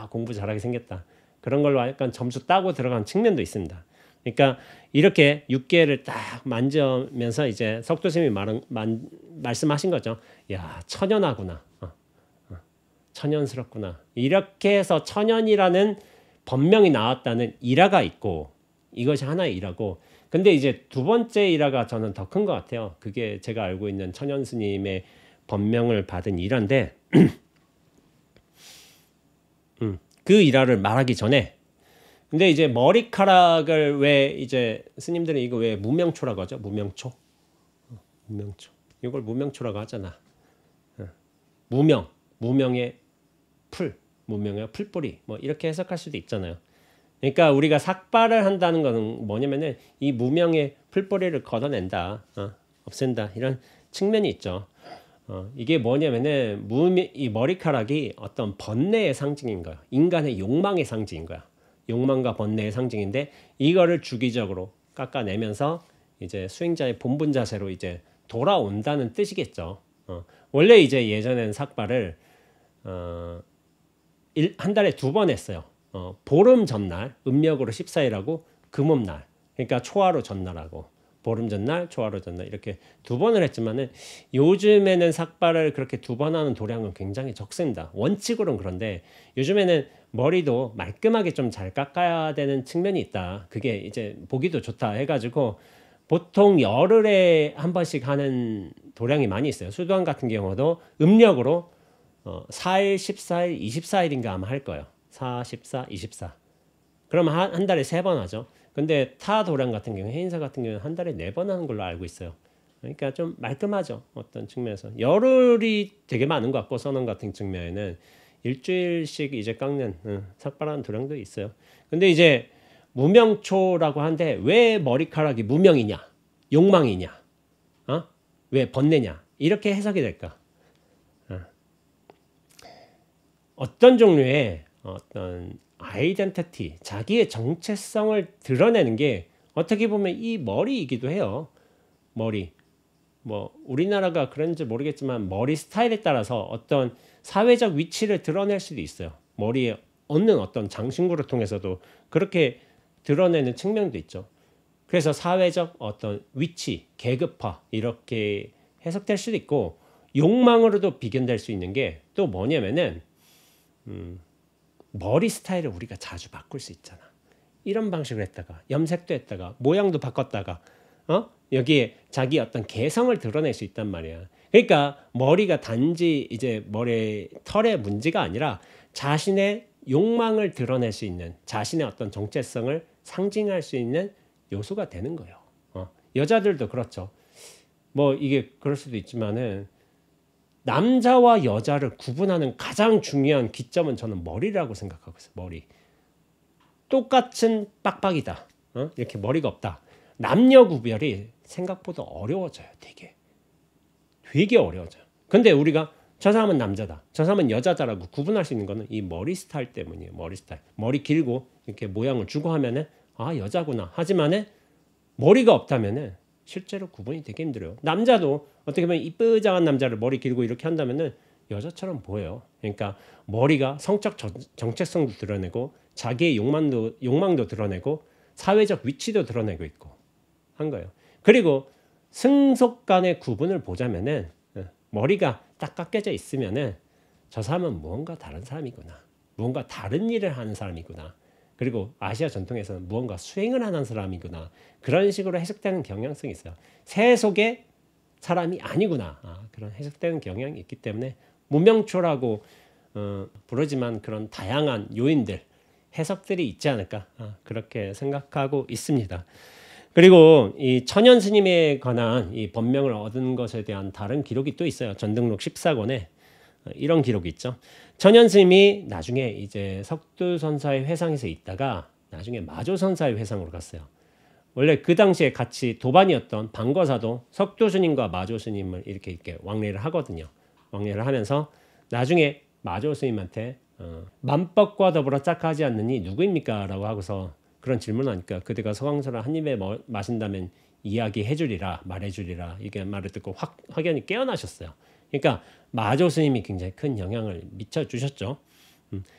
공부 잘하게 생겼다. 그런 걸로 약간 점수 따고 들어간 측면도 있습니다. 그러니까 이렇게 육계를 딱 만져면서 이제 석도스님이 말씀하신 거죠. 야 천연하구나. 천연스럽구나. 이렇게 해서 천연이라는 법명이 나왔다는 일화가 있고 이것이 하나의 일화고 근데 이제 두 번째 일화가 저는 더 큰 것 같아요. 그게 제가 알고 있는 천연 스님의 법명을 받은 일화인데 그 일화를 말하기 전에 근데 이제 머리카락을 왜 이제 스님들은 이거 왜 무명초라고 하죠? 무명초. 이걸 무명초라고 하잖아. 무명의 풀, 무명의 풀뿌리 뭐 이렇게 해석할 수도 있잖아요. 그러니까 우리가 삭발을 한다는 것은 뭐냐면은 이 무명의 풀뿌리를 걷어낸다, 없앤다 이런 측면이 있죠. 이게 뭐냐면은 이 머리카락이 어떤 번뇌의 상징인 거야. 인간의 욕망의 상징인 거야. 욕망과 번뇌의 상징인데 이거를 주기적으로 깎아내면서 이제 수행자의 본분 자세로 이제 돌아온다는 뜻이겠죠. 원래 이제 예전에는 삭발을 한 달에 2번 했어요. 보름 전날 음력으로 14일하고 금음날 그러니까 초하루 전날하고 보름 전날 초하루 전날 이렇게 2번을 했지만은 요즘에는 삭발을 그렇게 2번 하는 도량은 굉장히 적습니다. 원칙으로는 그런데 요즘에는 머리도 말끔하게 좀 잘 깎아야 되는 측면이 있다. 그게 이제 보기도 좋다 해가지고 보통 열흘에 한 번씩 하는 도량이 많이 있어요. 수도원 같은 경우도 음력으로 4일, 14일, 24일인가 아마 할 거예요. 4, 14, 24. 그러면 한 달에 3번 하죠. 근데 타 도량 같은 경우, 해인사 같은 경우는 한 달에 4번 하는 걸로 알고 있어요. 그러니까 좀 말끔하죠. 어떤 측면에서. 열흘이 되게 많은 것 같고, 선원 같은 측면에는 일주일씩 이제 깎는 삭발하는 도량도 있어요. 근데 이제 무명초라고 하는데 왜 머리카락이 무명이냐? 욕망이냐? 왜 번뇌냐? 이렇게 해석이 될까? 어떤 종류의 어떤 아이덴티티, 자기의 정체성을 드러내는 게 어떻게 보면 이 머리이기도 해요. 머리. 뭐 우리나라가 그런지 모르겠지만 머리 스타일에 따라서 어떤 사회적 위치를 드러낼 수도 있어요. 머리에 얻는 어떤 장신구를 통해서도 그렇게 드러내는 측면도 있죠. 그래서 사회적 어떤 위치, 계급화 이렇게 해석될 수도 있고 욕망으로도 비견될 수 있는 게 또 뭐냐면은 머리 스타일을 우리가 자주 바꿀 수 있잖아. 이런 방식으로 했다가 염색도 했다가 모양도 바꿨다가 여기에 자기 어떤 개성을 드러낼 수 있단 말이야. 그러니까 머리가 단지 이제 머리 털의 문제가 아니라 자신의 욕망을 드러낼 수 있는 자신의 어떤 정체성을 상징할 수 있는 요소가 되는 거예요. 여자들도 그렇죠. 뭐 이게 그럴 수도 있지만은 남자와 여자를 구분하는 가장 중요한 기점은 저는 머리라고 생각하고 있어요. 머리. 똑같은 빡빡이다. 이렇게 머리가 없다. 남녀 구별이 생각보다 어려워져요. 되게 어려워져요. 근데 우리가 저 사람은 남자다, 저 사람은 여자다라고 구분할 수 있는 거는 이 머리 스타일 때문이에요. 머리 스타일. 머리 길고 이렇게 모양을 주고 하면은 아 여자구나. 하지만은 머리가 없다면은 실제로 구분이 되게 힘들어요. 남자도 어떻게 보면 이쁘장한 남자를 머리 길고 이렇게 한다면은 여자처럼 보여요. 그러니까 머리가 성적 정체성도 드러내고 자기의 욕망도 드러내고 사회적 위치도 드러내고 있고 한 거예요. 그리고 승속 간의 구분을 보자면은 머리가 딱 깎여져 있으면은 저 사람은 무언가 다른 사람이구나. 무언가 다른 일을 하는 사람이구나. 그리고 아시아 전통에서는 무언가 수행을 하는 사람이구나. 그런 식으로 해석되는 경향성이 있어요. 세속의 사람이 아니구나. 그런 해석되는 경향이 있기 때문에 무명초라고 부르지만 그런 다양한 요인들, 해석들이 있지 않을까. 그렇게 생각하고 있습니다. 그리고 이 천연 스님에 관한 이 법명을 얻은 것에 대한 다른 기록이 또 있어요. 전등록 14권에 이런 기록이 있죠. 천연 스님이 나중에 이제 석두선사의 회상에서 있다가 나중에 마조선사의 회상으로 갔어요. 원래 그 당시에 같이 도반이었던 방거사도 석두스님과 마조스님을 이렇게 왕래를 하거든요. 왕래를 하면서 나중에 마조스님한테 만법과 더불어 짝하지 않느니 누구입니까? 라고 하고서 그런 질문하니까 그대가 서강설을 한 입에 마신다면 이야기해주리라, 말해주리라 이게 말을 듣고 확연히 깨어나셨어요. 그러니까 마조 스님이 굉장히 큰 영향을 미쳐주셨죠.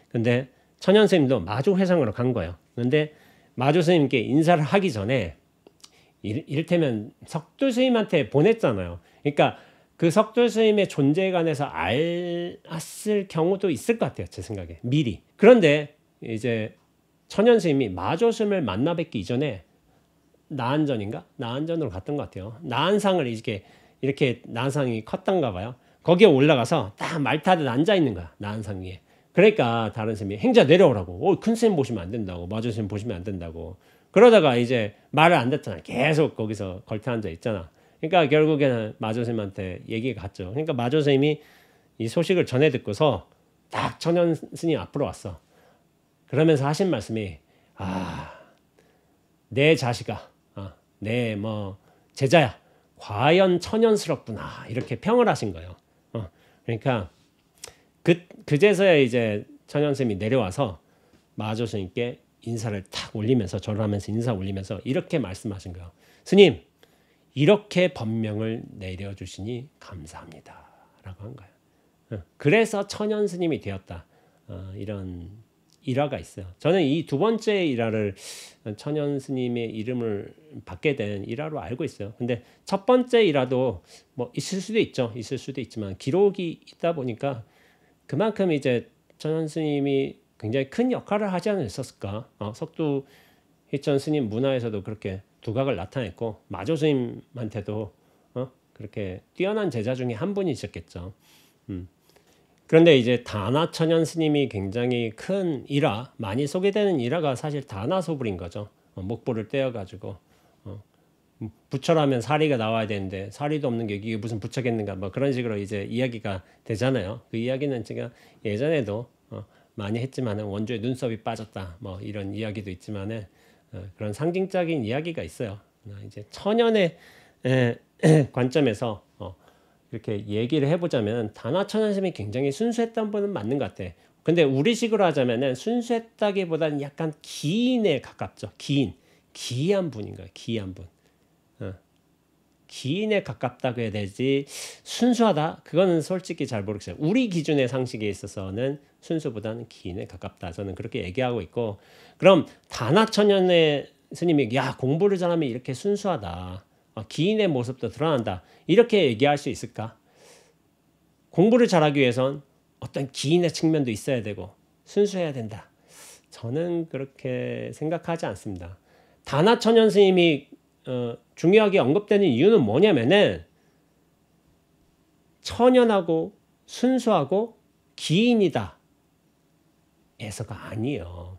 근데 천연 스님도 마조 회상으로 간 거예요. 근데 마조 스님께 인사를 하기 전에 이를테면 석두 스님한테 보냈잖아요. 그러니까 그 석두 스님의 존재에 관해서 알았을 경우도 있을 것 같아요. 제 생각에 미리. 그런데 이제 천연 스님이 마조스님을 만나 뵙기 이전에 나한전인가? 나한전으로 갔던 것 같아요. 나한상을 이렇게 나한상이 컸던가 봐요. 거기에 올라가서 딱 말 타듯 앉아 있는 거야. 나한상 위에. 그러니까 다른 스님이 행자 내려오라고. 큰 스님 보시면 안 된다고. 마조스님 보시면 안 된다고. 그러다가 이제 말을 안 듣잖아. 계속 거기서 걸터 앉아 있잖아. 그러니까 결국에는 마조스님한테 얘기가 갔죠. 그러니까 마조스님이 이 소식을 전해 듣고서 딱 천연 스님 앞으로 왔어. 그러면서 하신 말씀이 내 자식아, 내 제자야, 과연 천연스럽구나 이렇게 평을 하신 거예요. 그러니까 그제서야 이제 천연 스님이 내려와서 마조 스님께 인사를 탁 올리면서 절을 하면서 인사 올리면서 이렇게 말씀하신 거예요. 스님, 이렇게 법명을 내려주시니 감사합니다. 라고 한 거예요. 그래서 천연 스님이 되었다. 이런 일화가 있어요. 저는 이 두 번째 일화를 천연 스님의 이름을 받게 된 일화로 알고 있어요. 근데 첫 번째 일화도 있을 수도 있죠. 있을 수도 있지만 기록이 있다 보니까 그만큼 이제 천연 스님이 굉장히 큰 역할을 하지 않았을까. 석두 희천 스님 문화에서도 그렇게 두각을 나타냈고 마조 스님한테도 그렇게 뛰어난 제자 중에 한 분이셨겠죠. 그런데 이제 다나천연 스님이 굉장히 큰 일화, 많이 소개되는 일화가 사실 다나소불인 거죠. 목보를 떼어가지고 부처라면 사리가 나와야 되는데 사리도 없는 게 이게 무슨 부처겠는가, 그런 식으로 이제 이야기가 되잖아요. 그 이야기는 제가 예전에도 많이 했지만은 원주의 눈썹이 빠졌다, 이런 이야기도 있지만은 그런 상징적인 이야기가 있어요. 이제 천연의 관점에서 이렇게 얘기를 해보자면 다나천연 스님이 굉장히 순수했던 분은 맞는 것 같아. 근데 우리식으로 하자면은 순수했다기보다는 약간 기인에 가깝죠. 기이한 분인 거예요. 기이한 분. 기인에 가깝다고 해야 되지 순수하다? 그거는 솔직히 잘 모르겠어요. 우리 기준의 상식에 있어서는 순수보다는 기인에 가깝다. 저는 그렇게 얘기하고 있고, 그럼 다나천연의 스님이 공부를 잘하면 이렇게 순수하다, 기인의 모습도 드러난다, 이렇게 얘기할 수 있을까? 공부를 잘하기 위해선 어떤 기인의 측면도 있어야 되고 순수해야 된다. 저는 그렇게 생각하지 않습니다. 다나천연 스님이 중요하게 언급되는 이유는 뭐냐면은 천연하고 순수하고 기인이다 에서가 아니에요.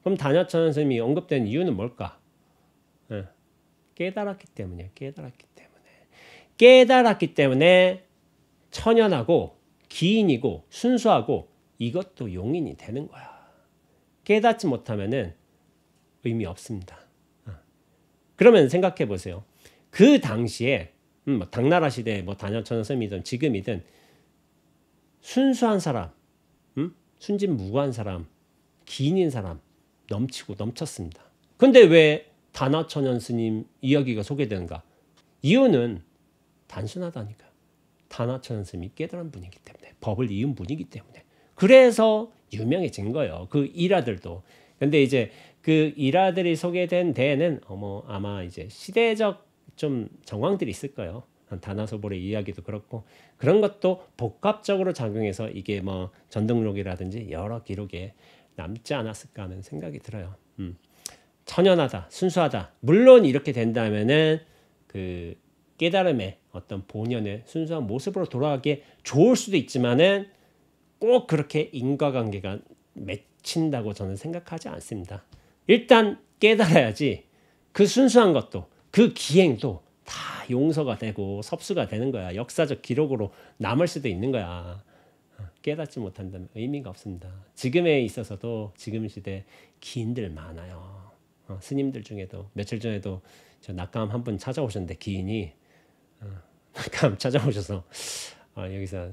그럼 다나천연 스님이 언급된 이유는 뭘까? 깨달았기 때문이에요. 깨달았기 때문에 천연하고 기인이고 순수하고 이것도 용인이 되는 거야. 깨닫지 못하면은 의미 없습니다. 그러면 생각해 보세요. 그 당시에 당나라 시대 다나천연 스님이든 지금이든 순수한 사람, 순진무구한 사람, 기인인 사람 넘치고 넘쳤습니다. 근데 왜 다나천연 스님 이야기가 소개되는가? 이유는 단순하다니까. 다나천연 스님이 깨달은 분이기 때문에, 법을 이은 분이기 때문에. 그래서 유명해진 거예요. 그 일화들도. 근데 이제 그 일화들이 소개된 데에는 아마 이제 시대적 좀 정황들이 있을 거예요. 다나소불의 이야기도 그렇고 그런 것도 복합적으로 작용해서 이게 전등록이라든지 여러 기록에 남지 않았을까 하는 생각이 들어요. 천연하다, 순수하다. 물론 이렇게 된다면은 그 깨달음의 어떤 본연의 순수한 모습으로 돌아가기에 좋을 수도 있지만은 꼭 그렇게 인과관계가 맺힌다고 저는 생각하지 않습니다. 일단 깨달아야지 그 순수한 것도 그 기행도 다 용서가 되고 섭수가 되는 거야. 역사적 기록으로 남을 수도 있는 거야. 깨닫지 못한다면 의미가 없습니다. 지금에 있어서도 지금 시대 기인들 많아요. 스님들 중에도 며칠 전에도 저 낙감 한 분 찾아오셨는데 기인이 낙감 찾아오셔서 여기서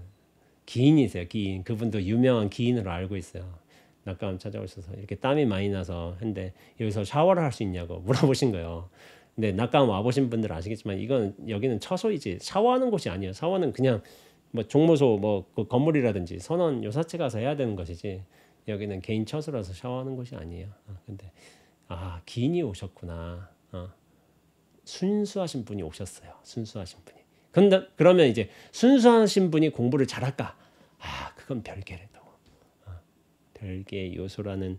기인이세요. 기인. 그분도 유명한 기인으로 알고 있어요. 낙감 찾아오셔서 이렇게 땀이 많이 나서 했는데 여기서 샤워를 할 수 있냐고 물어보신 거예요. 근데 낙감 와보신 분들 아시겠지만 이건 여기는 처소이지 샤워하는 곳이 아니에요. 샤워는 그냥 종무소 그 건물이라든지 선원 요사체 가서 해야 되는 것이지 여기는 개인 처소라서 샤워하는 곳이 아니에요. 근데 기인이 오셨구나. 순수하신 분이 오셨어요. 순수하신 분이. 근데 그러면 이제 순수하신 분이 공부를 잘할까? 그건 별개래도. 별개의 요소라는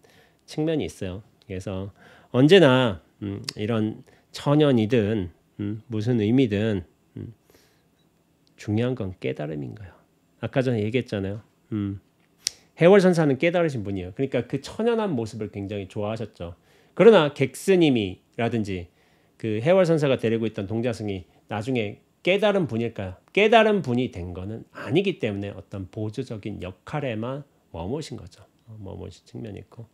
측면이 있어요. 그래서 언제나 이런 천연이든 무슨 의미든 중요한 건 깨달음인 거예요. 아까 전에 얘기했잖아요. 해월선사는 깨달으신 분이에요. 그러니까 그 천연한 모습을 굉장히 좋아하셨죠. 그러나 객스님이라든지 그 해월선사가 데리고 있던 동자승이 나중에 깨달은 분일까요? 깨달은 분이 된 거는 아니기 때문에 어떤 보조적인 역할에만 머무신 거죠. 머무신 측면이 있고,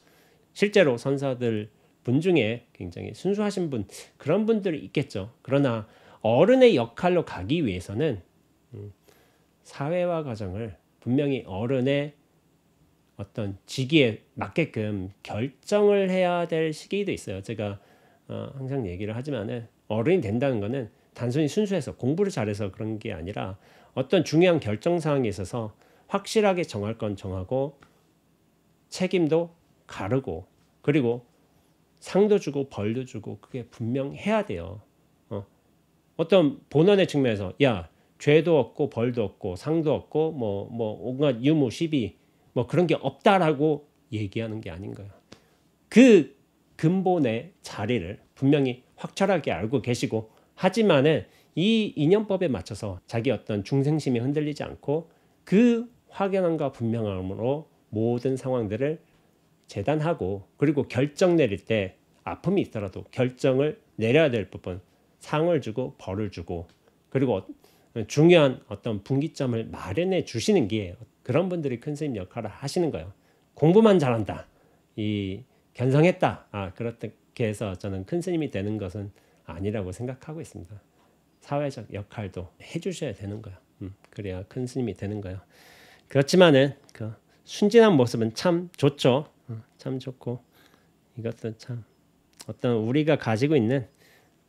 실제로 선사들 분 중에 굉장히 순수하신 분, 그런 분들이 있겠죠. 그러나 어른의 역할로 가기 위해서는 사회화 과정을 분명히 어른의 어떤 직위에 맞게끔 결정을 해야 될 시기도 있어요. 제가 항상 얘기를 하지만은 어른이 된다는 거는 단순히 순수해서 공부를 잘해서 그런 게 아니라 어떤 중요한 결정 사항에 있어서 확실하게 정할 건 정하고 책임도 가르고 그리고 상도 주고 벌도 주고 그게 분명해야 돼요. 어떤 본원의 측면에서 야 죄도 없고 벌도 없고 상도 없고 뭐 온갖 유무 시비 뭐 그런 게 없다라고 얘기하는 게 아닌 거예요. 그 근본의 자리를 분명히 확철하게 알고 계시고, 하지만은 이 인연법에 맞춰서 자기 어떤 중생심이 흔들리지 않고 그 확연함과 분명함으로 모든 상황들을 재단하고, 그리고 결정 내릴 때 아픔이 있더라도 결정을 내려야 될 부분 상을 주고 벌을 주고, 그리고 중요한 어떤 분기점을 마련해 주시는 게 그런 분들이 큰 스님 역할을 하시는 거예요. 공부만 잘한다, 이 견성했다, 그렇게 해서 저는 큰 스님이 되는 것은 아니라고 생각하고 있습니다. 사회적 역할도 해주셔야 되는 거예요. 그래야 큰 스님이 되는 거예요. 그렇지만은 그 순진한 모습은 참 좋죠. 참 좋고, 이것도 참 어떤 우리가 가지고 있는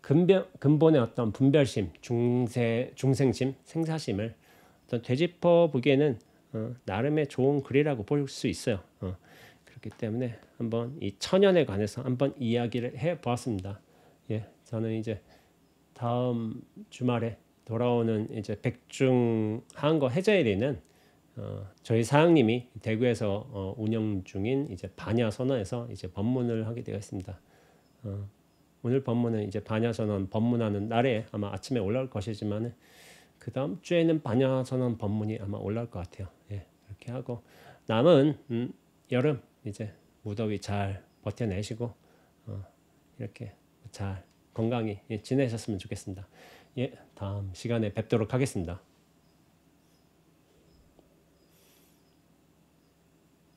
근본의 어떤 분별심, 중생심, 생사심을 어떤 되짚어 보기에는 나름의 좋은 글이라고 볼 수 있어요. 그렇기 때문에 한번 이 천연에 관해서 한번 이야기를 해보았습니다. 예, 저는 이제 다음 주말에 돌아오는 이제 백중 한거 해제일에는 저희 사장님이 대구에서 운영 중인 이제 반야선언에서 이제 법문을 하게 되었습니다. 오늘 법문은 이제 반야선언 법문하는 날에 아마 아침에 올라올 것이지만 그 다음 주에는 반야선언 법문이 아마 올라올 것 같아요. 예, 이렇게 하고 남은 여름 이제 무더위 잘 버텨내시고 이렇게 잘 건강히 지내셨으면 좋겠습니다. 예, 다음 시간에 뵙도록 하겠습니다.